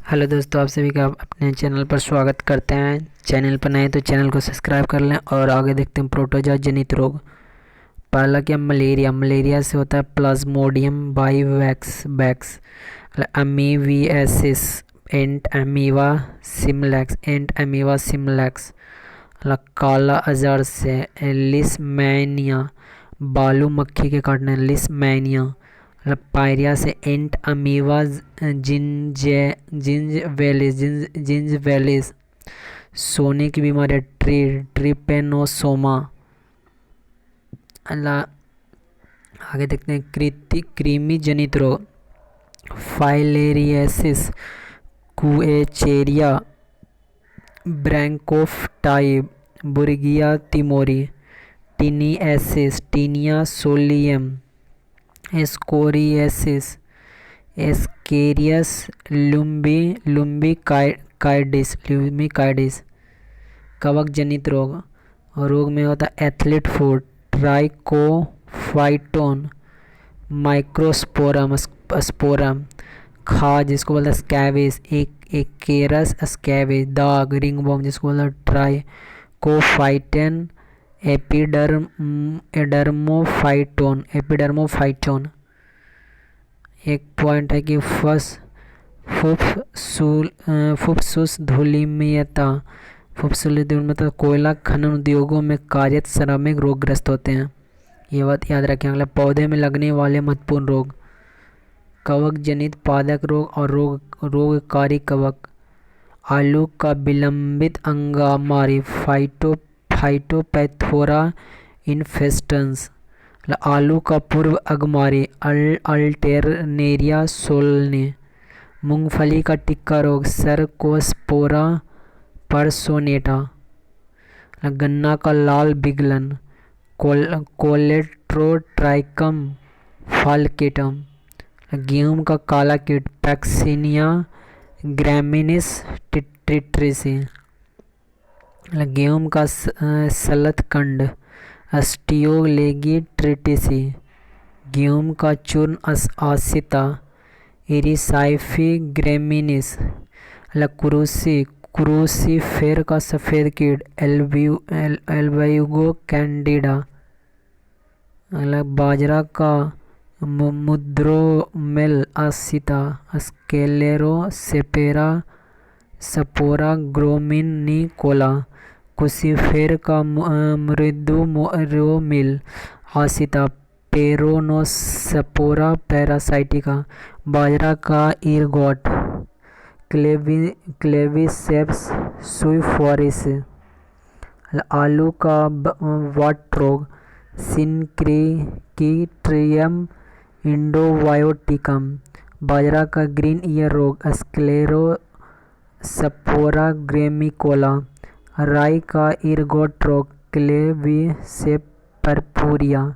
Hello दोस्तों, आप सभी का अपने चैनल पर स्वागत करते हैं। चैनल पर नए तो चैनल को सब्सक्राइब कर लें और आगे देखते हैं प्रोटोजोआ जनित रोग। पहला क्या, मलेरिया से होता है प्लाज्मोडियम बाइवैक्स बैक्स, अमीवियसिस, एंट अमीवा सिमलैक्स। काला अजहर से लिस्मैनिया, बालू मक्खी के काटने लिस्मैनिया। पायरिया से एंट अमीवा जिंजवेलिस। सोने की बीमारी ट्रिपेनोसोमा। आगे देखते हैं कृमि जनित रोग, फाइलेरियसिस, कुएचेरिया, ब्रैंकोफ्टाई, बुर्गिया तिमोरी, टीनियासिस, टीनिया सोलियम, स्कोरिएसिस, एस्केरियस लुम्बिकाइडिस। कवक जनित रोग में होता है एथलीट फुट, ट्राइकोफाइटोन, माइक्रोस्पोरम स्पोरम, खाज जिसको बोलते हैं स्कैबिस, एकेरस स्कैबिस, दाग रिंगवॉर्म जिसको बोलते हैं ट्राइकोफाइटन, एपिडर्मोफाइटोन। एक पॉइंट है कि फुफ्सुस धूलिमयता, कोयला खनन उद्योगों में कार्यरत श्रमिक रोगग्रस्त होते हैं। ये बात याद रखें। अगला, पौधे में लगने वाले महत्वपूर्ण रोग, कवक जनित पादक रोग और रोगकारी कवक। आलू का विलंबित अंगामारी, फाइटोपैथोरा इन्फेस्टन्स। आलू का पूर्व अगमारी, अल्टरनेरिया सोलने। मूंगफली का टिक्का रोग, सर्कोस्पोरा परसोनेटा। गन्ना का लाल विगलन, कोलेट्रोट्राइकम फाल्केटम। गेहूं का काला कीट, पैक्सिनिया ग्रैमिनिस टिट्रिसी। गेहूं का सलतकंड, अस्टियोलेगिट्रिटिसी। गेहूं का चूर्ण, आसिता इरिसाइफी ग्रेमिनिस। क्रूसीफेर का सफ़ेद कीट, एल्ब्यूगो कैंडिडा। बाजरा का मुद्रोमेल आसिता, स्क्लेरोसेपेरा स्पोरा ग्रोमिनिकोला। क्रूसीफेर का मृदुमोरोमिल आसिता, पेरोनोस्पोरा पैरासाइटिका। बाजरा का इरगॉट, क्लेविसेप्स सुइफोरिस। आलू का वाट रोग, सिनक्रीटियम इंडोबायोटिकम। बाजरा का ग्रीन ईयर रोग, स्क्लेरोस्पोरा ग्रेमिकोला। राई का इरगॉट रोग, claviceps purpurea.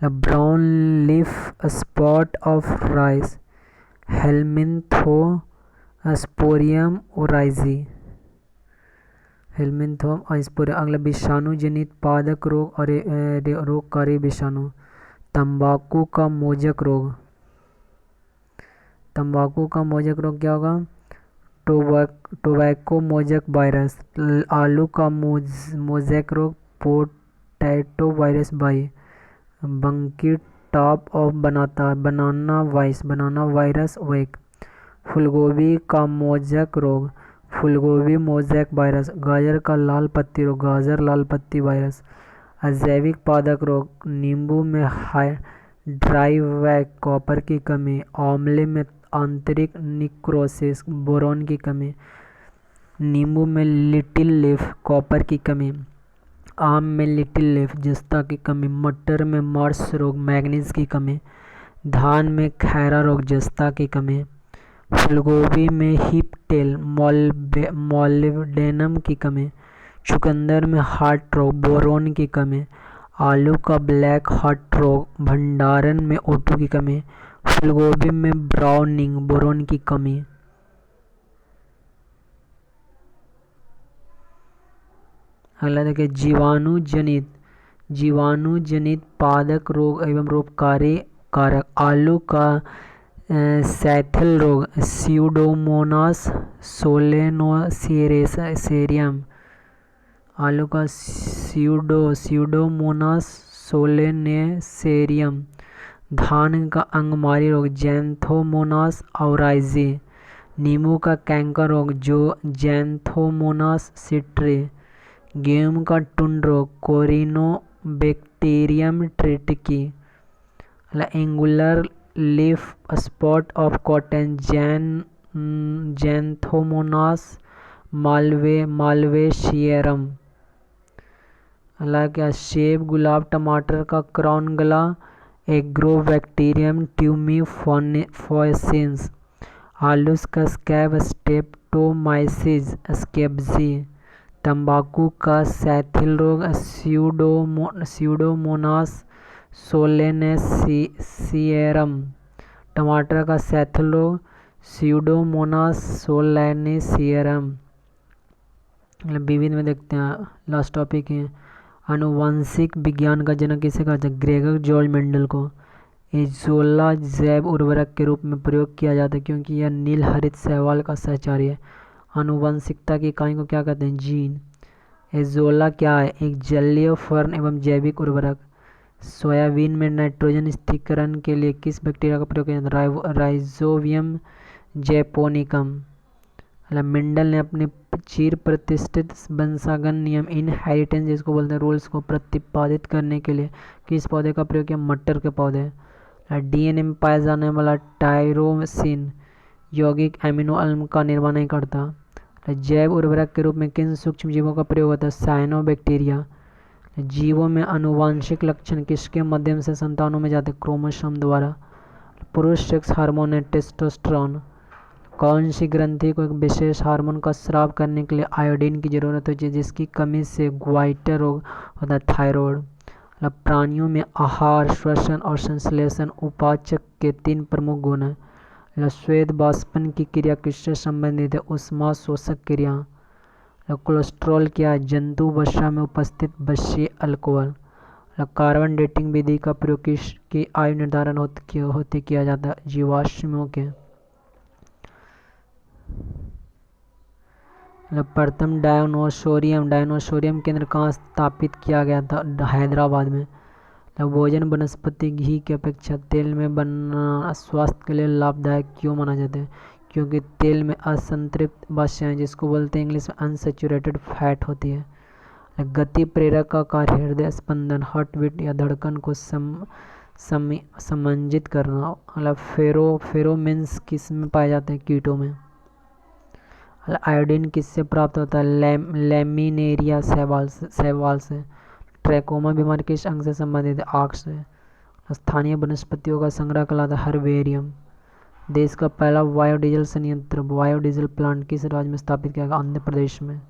Brown leaf spot of rice, helminthosporium oryzae. अगला, विषाणु जनित पादक रोग और रोगकारी विषाणु। तंबाकू का मोजक रोग, क्या होगा? Tobacco mosaic virus. आलू का मोजैक रोग, potato virus Y. Bunchy top of banana virus वेक। फूलगोभी का मोजक रोग, फूलगोभी मोजैक वायरस। गाजर का लाल पत्ती रोग, गाजर लाल पत्ती वायरस। अजैविक पादक रोग, नींबू में ड्राईवैक, कॉपर की कमी। आंवले में आंतरिक निक्रोसिस, बोरॉन की कमी। नींबू में लिटिल लीफ, कॉपर की कमी। आम में लिटिल लीफ, जस्ता की कमी। मटर में मार्स रोग, मैग्नीज की कमी। धान में खैरा रोग, जस्ता की कमी। फूलगोभी में हिप टेल, मॉलिब्डेनम की कमी। चुकंदर में हार्ट रोग, बोरॉन की कमी। आलू का ब्लैक हार्ट रोग, भंडारण में O2 की कमी। फूलगोभी में ब्राउनिंग, बोरॉन की कमी। अगला देखिए, जीवाणु जनित पादक रोग एवं रोगकारी कारक। आलू का सैथिल रोग स्यूडोमोनास सोलेनोसेरियम। आलू का स्यूडोमोनास सोलेनेसेरियम। धान का अंगमारी रोग जैंथोमोनास औराइजी। नींबू का कैंकर रोग जो जैंथोमोनास सिट्रे। गेहूं का टुंड रोग corynebacterium tritici. Angular leaf spot of cotton xanthomonas malvacearum. क्या सेब गुलाब टमाटर का क्राउन गला एग्रोबैक्टीरियम ट्यूमिफॉसिंस। आलूस का स्कैब स्टेप्टोमाइसिस स्केब्जी। तंबाकू का सैथिल रोग स्यूडोमोनास सोलेनेसियरम। टमाटर का सैथिल रोग स्यूडोमोनास सोलेनेसियरम। विभिन्न में देखते हैं लास्ट टॉपिक है आनुवंशिक विज्ञान का जनक किसे कहा जाता है? ग्रेगर जॉर्ज मेंडल को। एजोला जैव उर्वरक के रूप में प्रयोग किया जाता है क्योंकि यह नील हरित शैवाल का सहचारी है। आनुवंशिकता की इकाई को क्या कहते हैं? जीन। एजोला क्या है? एक जलीय फर्न एवं जैविक उर्वरक। सोयाबीन में नाइट्रोजन स्थिरीकरण के लिए किस बैक्टीरिया का प्रयोग किया जाता है? Rhizobium japonicum. मेंडल ने अपने चिर प्रतिष्ठित वंशागण नियम इनहेरिटेंस जिसको बोलते हैं रूल्स को प्रतिपादित करने के लिए किस पौधे का प्रयोग किया? मटर के पौधे। डीएनए में पाया जाने वाला टायरोसिन यौगिक एमिनो अम्ल का निर्माण नहीं करता। जैव उर्वरक के रूप में किन सूक्ष्म जीवों का प्रयोग होता है? साइनोबैक्टीरिया। जीवों में आनुवांशिक लक्षण किसके माध्यम से संतानों में जाते? क्रोमोसोम द्वारा। पुरुष सेक्स हार्मोन है टेस्टोस्टेरोन। कौन सी ग्रंथि को एक विशेष हार्मोन का स्राव करने के लिए आयोडीन की जरूरत होती है जिसकी कमी से ग्वाइटर रोग होता है? थायराइड। प्राणियों में आहार श्वसन और संश्लेषण उपाचक के 3 प्रमुख गुण हैं। श्वेत वाष्पन की क्रिया किससे संबंधित है? ऊष्मा शोषक क्रिया। कोलेस्ट्रॉल क्या है? जंतु वसा में उपस्थित वसीय अल्कोहल। कार्बन डेटिंग विधि का प्रयोग किसकी आयु निर्धारण होते किया जाता है? जीवाश्मों के। प्रथम डायनोसोरियम केंद्र कहाँ स्थापित किया गया था? हैदराबाद में। भोजन वनस्पति घी की अपेक्षा तेल में बनना स्वास्थ्य के लिए लाभदायक क्यों माना जाता है? क्योंकि तेल में असंतृप्त वसाएं जिसको बोलते हैं इंग्लिश में अनसैचुरेटेड फैट होती है। गति प्रेरक का कार्य हृदय स्पंदन हार्ट बीट या धड़कन को समंजित करना। फेरोमेन्स किस में पाए जाते हैं? कीटों में। आयोडीन किससे प्राप्त होता है? लैमिनेरिया शैवाल से। ट्रैकोमा बीमारी किस अंग से संबंधित है? आँख से। स्थानीय वनस्पतियों का संग्रह कहलाता है हर्बेरियम। देश का पहला बायोडीजल संयंत्र बायोडीजल प्लांट किस राज्य में स्थापित किया गया? आंध्र प्रदेश में।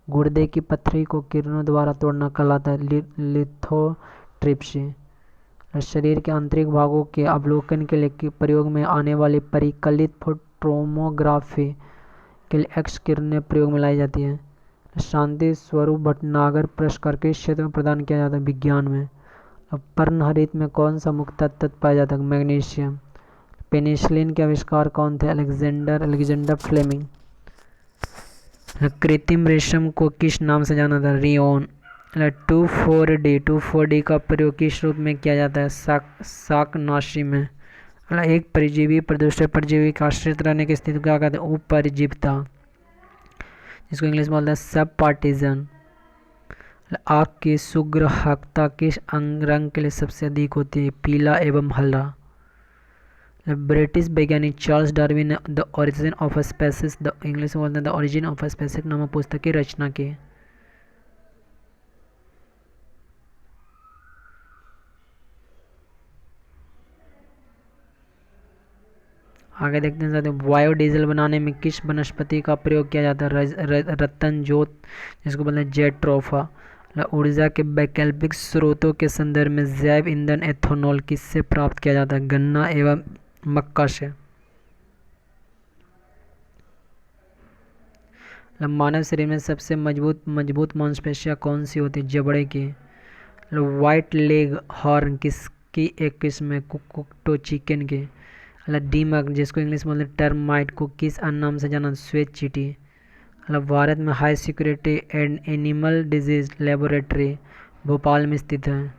गुर्दे की पथरी को किरणों द्वारा तोड़ना कहलाता है लिथोट्रिप्सी। शरीर के आंतरिक भागों के अवलोकन के लिए प्रयोग में आने वाली परिकलित टोमोग्राफी के लिए एक्स किरणें प्रयोग में लाई जाती है। शांति स्वरूप भटनागर पुरस्कार किस क्षेत्र में प्रदान किया जाता है? विज्ञान में। पर्णहरित में कौन सा मुख्य तत्व पाया जाता है? मैग्नीशियम। पेनिसिलिन के आविष्कार कौन थे? Alexander Fleming. कृत्रिम रेशम को किस नाम से जाना था? रियोन। 2,4-D का प्रयोग किस रूप में किया जाता है? शाकनाशी में। एक परजीवी पर दूसरे परजीवी का आश्रित रहने की स्थिति को क्या कहते हैं? उपरजीविता जिसको इंग्लिश में बोलते हैं सब पार्टीजन। आँख की सुग्राहकता किस रंग के लिए सबसे अधिक होती है? पीला एवं हरा। ब्रिटिश वैज्ञानिक चार्ल्स डार्विन ने the origin of species the English में बोलते हैं द ओरिजिन ऑफ स्पीसीज नामक पुस्तक की रचना की। आगे देखते हैं साथियों बायोडीजल बनाने में किस वनस्पति का प्रयोग किया जाता है? रतन जोत जिसको बोलते हैं जेट्रोफा। ऊर्जा के वैकल्पिक स्रोतों के संदर्भ में जैव ईंधन एथेनॉल किससे प्राप्त किया जाता है? गन्ना एवं मक्का से। मानव शरीर में सबसे मजबूत मांसपेशियां कौन सी होती है? जबड़े की। व्हाइट लेग हॉर्न किसकी एक किस्म है? कुक्कुट चिकन की। मतलब दीमक जिसको इंग्लिश में बोलते हैं टर्माइट को किस अन्य नाम से जाना, श्वेत चींटी। मतलब भारत में high security and animal disease laboratory Bhopal में स्थित है।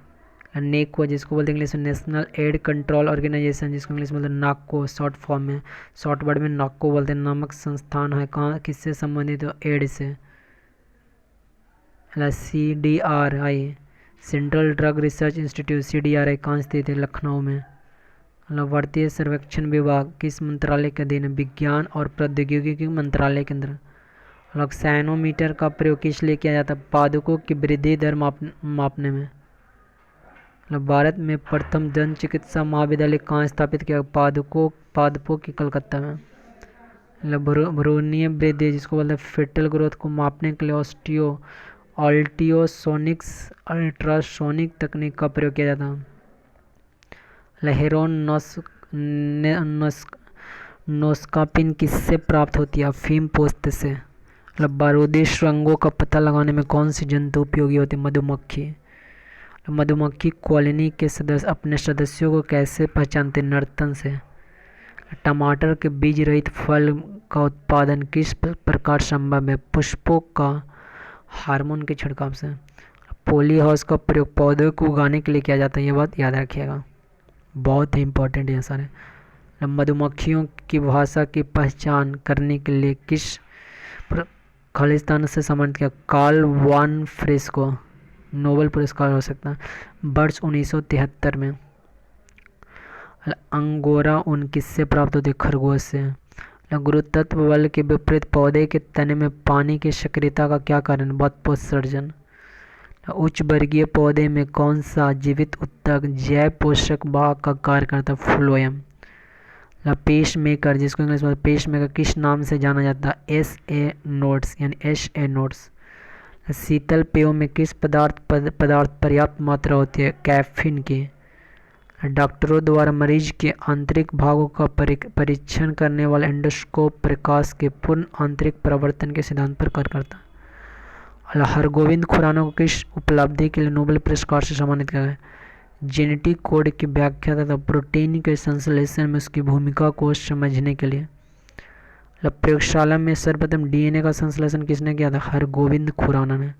नेको जिसको बोलते हैं इंग्लिश में नेशनल एड कंट्रोल ऑर्गेनाइजेशन, जिसको इंग्लिश में बोलते हैं नाको शॉर्ट फॉर्म में, शॉर्ट वर्ड में नाको बोलते हैं, नामक संस्थान है कहाँ किससे संबंधित हो, एड से। CDRI central drug research institute CDRI कहाँ स्थित है, लखनऊ में। मतलब भारतीय सर्वेक्षण विभाग किस मंत्रालय के अधीन है, विज्ञान और प्रौद्योगिकी मंत्रालय के अंदर। मतलब सैनोमीटर का प्रयोग किस लिए किया जाता है, पादुकों की वृद्धि दर मापने में। मतलब भारत में प्रथम दंत चिकित्सा महाविद्यालय कहाँ स्थापित किया, पादपों की कलकत्ता में। मतलब भ्रूणीय वृद्धि जिसको बोलते हैं फेटल ग्रोथ को मापने के लिए अल्ट्रासोनिक्स अल्ट्रासोनिक तकनीक का प्रयोग किया जाता है। हेरोन नोस्कापिन किससे प्राप्त होती है, अफीम पोस्त से। मतलब बारूदी सुरंगों का पता लगाने में कौन सी जंतु उपयोगी होती है, मधुमक्खी। मधुमक्खी कॉलोनी के सदस्य अपने सदस्यों को कैसे पहचानते, नर्तन से। टमाटर के बीज रहित फल का उत्पादन किस प्रकार संभव है, पुष्पों का हार्मोन के छिड़काव से। पॉली हाउस का प्रयोग पौधों को उगाने के लिए किया जाता है, ये बात याद रखिएगा, बहुत ही इंपॉर्टेंट है सारे। मधुमक्खियों की भाषा की पहचान करने के लिए किस खालिस्तान से सम्मानित किया, कार्ल वान फ्रेस को नोबेल पुरस्कार हो सकता है वर्ष 1973 में। अंगोरा ऊन किससे प्राप्त होती है, खरगोश से। गुरुत्व बल के विपरीत पौधे के तने में पानी की सक्रियता का क्या कारण, बदपोषण। उच्च वर्गीय पौधे में कौन सा जीवित ऊतक जैव पोषक वाहक का कार्य करता है, फ्लोएम। पेस मेकर जिसको इंग्लिश में पेस मेकर किस नाम से जाना जाता है, SA नोड्स यानी SA नोड्स। शीतल पेयों में किस पदार्थ पर्याप्त मात्रा होती है, कैफीन की। डॉक्टरों द्वारा मरीज के आंतरिक भागों का परीक्षण करने वाला एंडोस्कोप प्रकाश के पूर्ण आंतरिक प्रवर्तन के सिद्धांत पर कार्य करता है। हरगोविंद खुराना को किस उपलब्धि के लिए नोबेल पुरस्कार से सम्मानित किया गया, जेनेटिक कोड की व्याख्या तथा प्रोटीन के संश्लेषण में उसकी भूमिका को समझने के लिए। प्रयोगशाला में सर्वप्रथम DNA का संश्लेषण किसने किया था, हरगोविंद खुराना ने।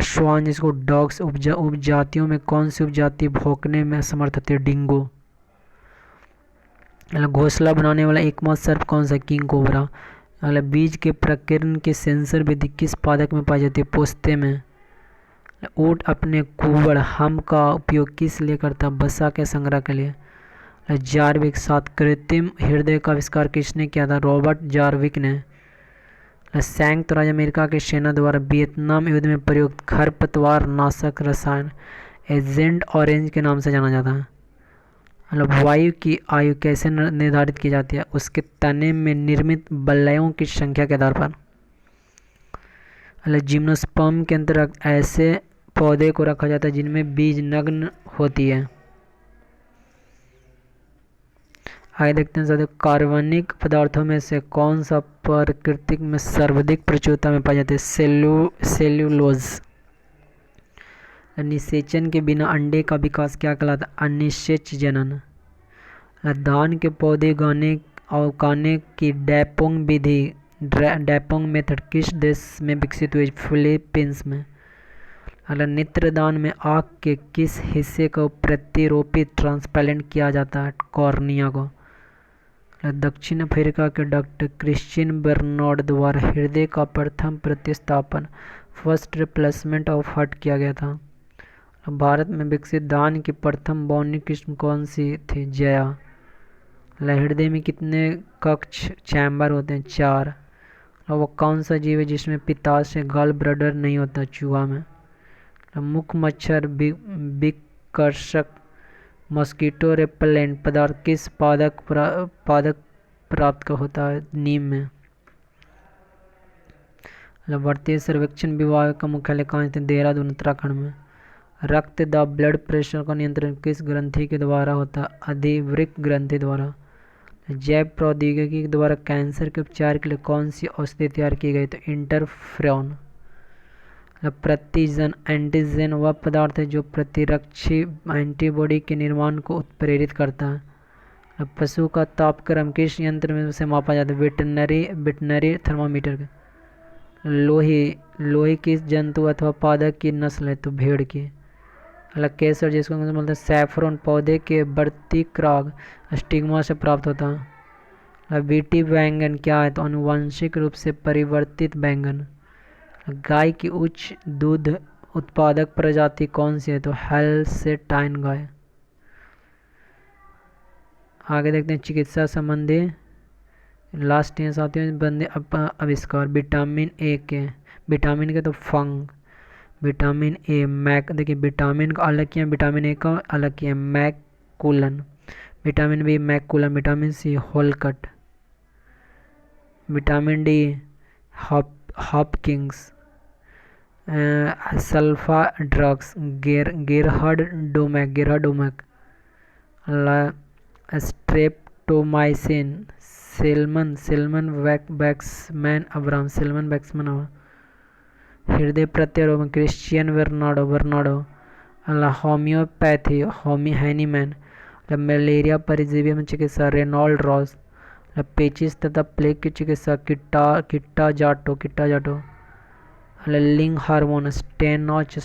श्वान जिसको डॉग्स उपजातियों में कौन सी उपजाति भौंकने में असमर्थ होती है, डिंगो। घोंसला बनाने वाला एकमात्र सर्प कौन सा, किंग कोबरा। बीज के प्रकीर्णन की सेंसर विधि किस पादप में पाई जाती है, पोस्ते में। ऊँट अपने कुबड़ हम का उपयोग किस लिए करता है, वसा के संग्रह के लिए। जारविक 7 कृत्रिम हृदय का आविष्कार किसने किया था, रॉबर्ट जारविक ने। संयुक्त राज्य अमेरिका की सेना द्वारा वियतनाम युद्ध में प्रयुक्त खरपतवार नाशक रसायन एजेंट ऑरेंज के नाम से जाना जाता है। वायु की आयु कैसे निर्धारित की जाती है, उसके तने में निर्मित बलयों की संख्या के आधार पर। जिम्नोस्पर्म के अंतर्गत ऐसे पौधे को रखा जाता है जिनमें बीज नग्न होती है। आगे देखते हैं साथियों, कार्बनिक पदार्थों में से कौन सा प्रकृति में सर्वाधिक प्रचुरता में पाया जाता है, सेल्यूलोज। निषेचन के बिना अंडे का विकास क्या कहलाता है, अनिषेच जनन। धान के पौधे उगाने की डैपोंग विधि डैपोंग मेथड किस देश में विकसित हुई, फिलीपींस में। नेत्रदान में आँख के किस हिस्से को प्रतिरोपित ट्रांसप्लांट किया जाता है, कॉर्निया को। दक्षिण अफ्रीका के डॉक्टर क्रिश्चियन बर्नार्ड द्वारा हृदय का प्रथम प्रतिस्थापन फर्स्ट रिप्लेसमेंट ऑफ हार्ट किया गया था। भारत में विकसित धान की प्रथम बौनी किस्म कौन सी थी, जया। हृदय में कितने कक्ष चैम्बर होते हैं, 4। वो कौन सा जीव है जिसमें पित्ताशय गॉल ब्लैडर नहीं होता, चूहा में। मुख्य मच्छर विकर्षक मॉस्किटो रेपेलेंट पदार्थ किस पादप प्राप्त होता है, नीम में। भारतीय सर्वेक्षण विभाग का मुख्यालय कहाँ है, देहरादून उत्तराखंड में। रक्त दाब ब्लड प्रेशर का नियंत्रण किस ग्रंथि के द्वारा होता है, अधिवृक्क ग्रंथि द्वारा। जैव प्रौद्योगिकी के द्वारा कैंसर के उपचार के लिए कौन सी औषधि तैयार की गई, तो इंटरफ्रेन। प्रतिजन एंटीजन वह पदार्थ है जो प्रतिरक्षी एंटीबॉडी के निर्माण को उत्प्रेरित करता है। पशु का तापक्रम किस यंत्र में से मापा जाता है? वेटरनरी थर्मामीटर का। लोही किस जंतु अथवा पादप की नस्ल है? तो भेड़ की। केसर जिसको बोलते हैं सैफरन पौधे के बढ़ती क्राग स्टिग्मा से प्राप्त होता है। बीटी बैंगन क्या है? तो आनुवंशिक रूप से परिवर्तित बैंगन। गाय की उच्च दूध उत्पादक प्रजाति कौन सी है? तो हेल्सेटाइन गाय। आगे देखते हैं चिकित्सा संबंधी लास्ट ईयर साथियों बंदे आविष्कार। विटामिन के तो फंग। विटामिन ए मैक, देखिए विटामिन का अलग किया, विटामिन ए का अलग किया McCollum. Vitamin B McCollum. Vitamin C होलकट। Vitamin D Hopkins. Sulfa drugs Gerhard Domagk. Streptomycin Selman Waksman अब्राम। हृदय प्रत्यारोपण Christian Barnard. Homeopathy Hahnemann. Malaria परजीवी में चिकित्सा रेनॉल्ड रॉस। पेचिस तथा प्लेग की चिकित्सा किट्टा जाटो। लिंग hormone Steinach.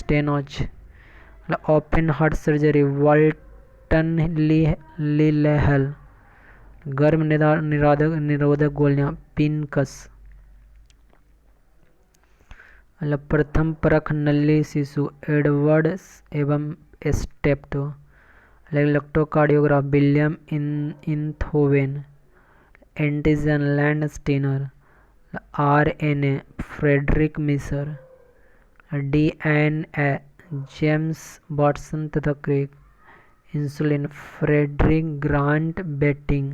Open heart surgery Walton Lillehei. गर्भ निरोधक गोलियां पिनकस। प्रथम परख नली शिशु एडवर्ड एवं Steptoe. Electrocardiograph William Einthoven. Antigen Landsteiner. RNA Friedrich Miescher. DNA James Watson तथा Crick. Insulin Frederick Grant Banting.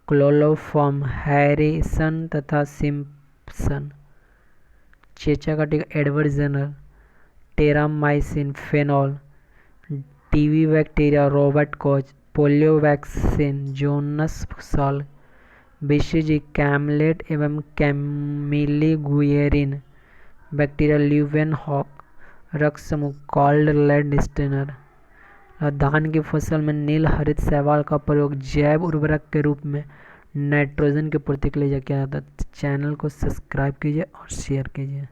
Chloroform Harrison तथा सिम्पसन। चेचा का टीका एडवर्ड जेनर। टेरामाइसिन फेनॉल। TB bacteria Robert Koch. Polio vaccine Jonas Salk. BCG Calmette एवं Camille Guerin. Bacteria Leeuwenhoek हॉक। रक्त समूह कॉल्ड लेड स्टेनर। धान की फसल में नील हरित शैवाल का प्रयोग जैव उर्वरक के रूप में नाइट्रोजन की पूर्ति के लिए किया जाता है। चैनल को सब्सक्राइब कीजिए और शेयर कीजिए।